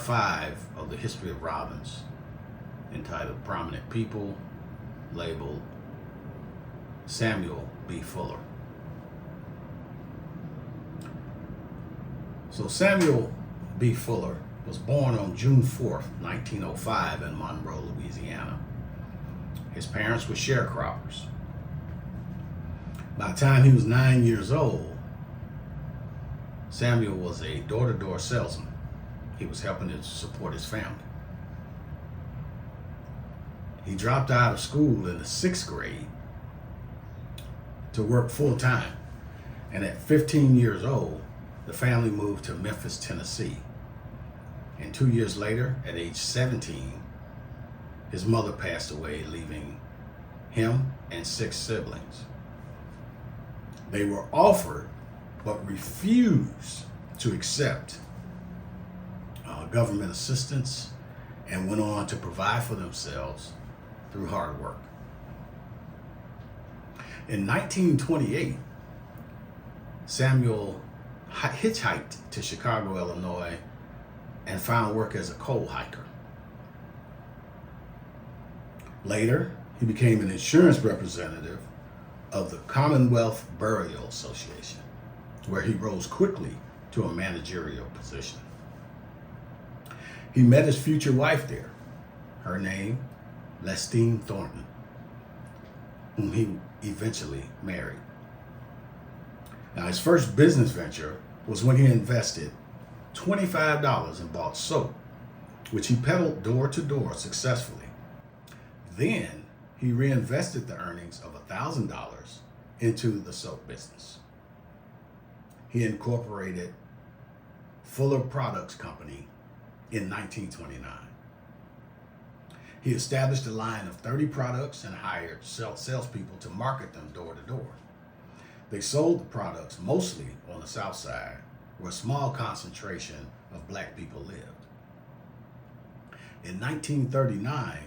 5 of the History of Robbins, entitled Prominent People, labeled Samuel B. Fuller. So Samuel B. Fuller was born on June 4th, 1905 in Monroe, Louisiana. His parents were sharecroppers. By the time he was 9 years old, Samuel was a door-to-door salesman. He was helping to support his family. He dropped out of school in the 6th grade to work full-time. And at 15 years old, the family moved to Memphis, Tennessee. And 2 years later, at age 17, his mother passed away, leaving him and 6 siblings. They were offered but refused to accept government assistance and went on to provide for themselves through hard work. In 1928, Samuel hitchhiked to Chicago, Illinois, and found work as a coal hiker. Later, he became an insurance representative of the Commonwealth Burial Association, where he rose quickly to a managerial position. He met his future wife there, her name, Lestine Thornton, whom he eventually married. Now, his first business venture was when he invested $25 and bought soap, which he peddled door to door successfully. Then he reinvested the earnings of $1,000 into the soap business. He incorporated Fuller Products Company in 1929. He established a line of 30 products and hired salespeople to market them door to door. They sold the products mostly on the South Side, where a small concentration of Black people lived. In 1939,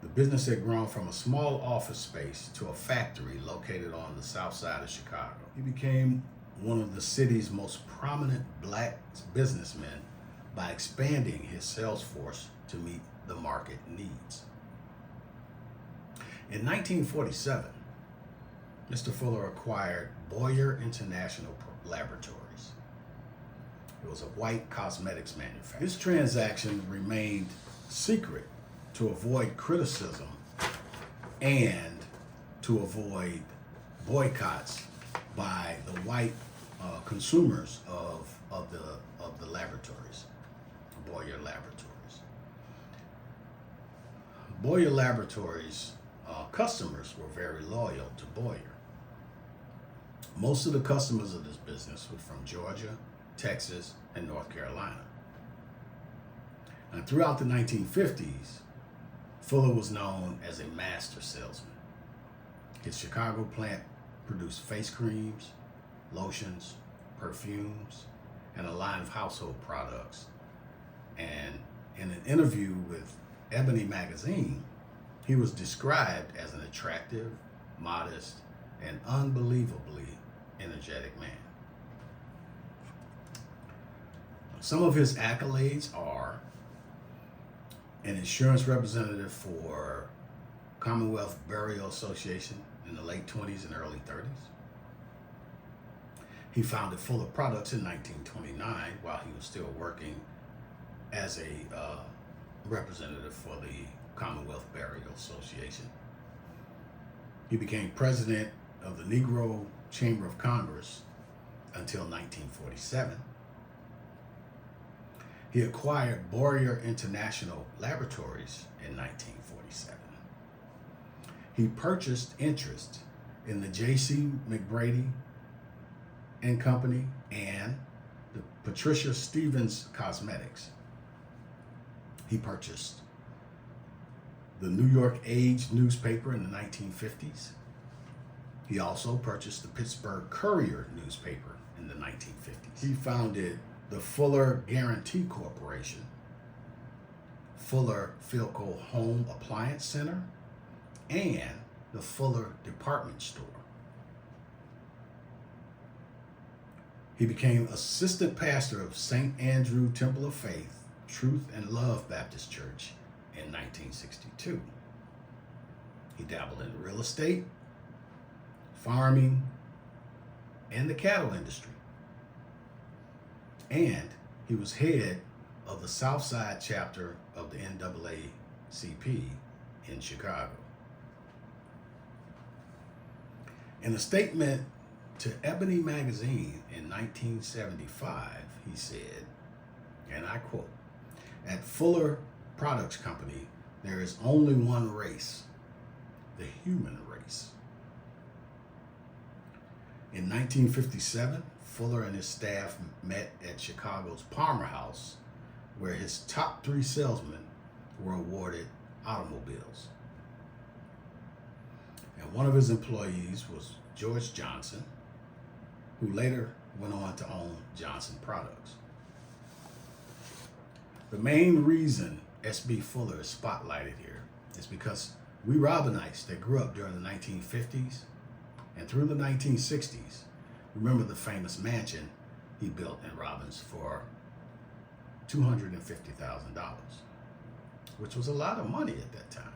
the business had grown from a small office space to a factory located on the South Side of Chicago. He became one of the city's most prominent Black businessmen by expanding his sales force to meet the market needs. In 1947, Mr. Fuller acquired Boyer International Laboratories. It was a white cosmetics manufacturer. This transaction remained secret to avoid criticism and to avoid boycotts by the white consumers of the laboratories, Boyer Laboratories. Boyer Laboratories customers were very loyal to Boyer. Most of the customers of this business were from Georgia, Texas, and North Carolina. And throughout the 1950s, Fuller was known as a master salesman. His Chicago plant produced face creams, lotions, perfumes, and a line of household products. And in an interview with Ebony magazine, he was described as an attractive, modest, and unbelievably energetic man. Some of his accolades are an insurance representative for Commonwealth Burial Association in the late 20s and early 30s. He founded Fuller Products in 1929 while he was still working as a representative for the Commonwealth Burial Association. He became president of the Negro Chamber of Congress until 1947. He acquired Boyer International Laboratories in 1947. He purchased interest in the J.C. McBrady and Company and the Patricia Stevens Cosmetics. He purchased the New York Age newspaper in the 1950s. He also purchased the Pittsburgh Courier newspaper in the 1950s. He founded the Fuller Guarantee Corporation, Fuller Philco Home Appliance Center, and the Fuller Department Store. He became assistant pastor of St. Andrew Temple of Faith Truth and Love Baptist Church in 1962. He dabbled in real estate, farming, and the cattle industry. And he was head of the South Side chapter of the NAACP in Chicago. In a statement to Ebony magazine in 1975, he said, and I quote, "At Fuller Products Company, there is only one race, the human race." In 1957, Fuller and his staff met at Chicago's Palmer House, where his top 3 salesmen were awarded automobiles. And one of his employees was George Johnson, who later went on to own Johnson Products. The main reason S.B. Fuller is spotlighted here is because we Robbinites that grew up during the 1950s and through the 1960s remember the famous mansion he built in Robbins for $250,000, which was a lot of money at that time.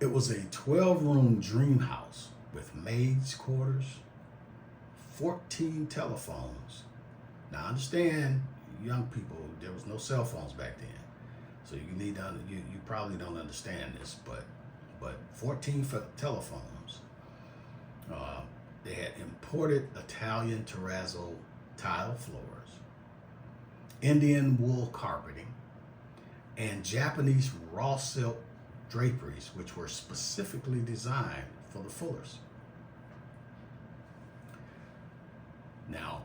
It was a 12-room dream house with maids' quarters, 14 telephones. Now understand, young people, there was no cell phones back then, so you probably don't understand this, but 14 telephones. They had imported Italian terrazzo tile floors, Indian wool carpeting, and Japanese raw silk draperies, which were specifically designed for the Fullers. Now,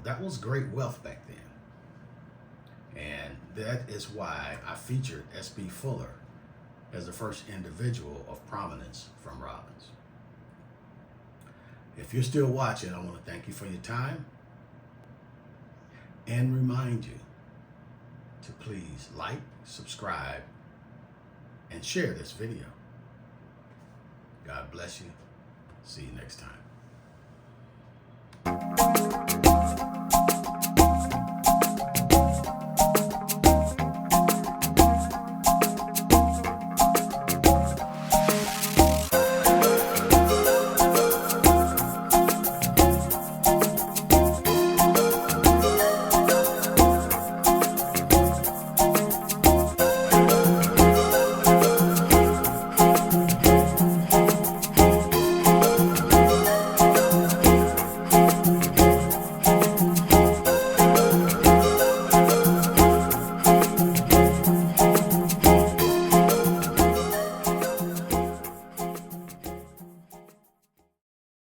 that was great wealth back then. And that is why I featured S.B. Fuller as the first individual of prominence from Robbins. If you're still watching, I want to thank you for your time and remind you to please like, subscribe, and share this video. God bless you. See you next time.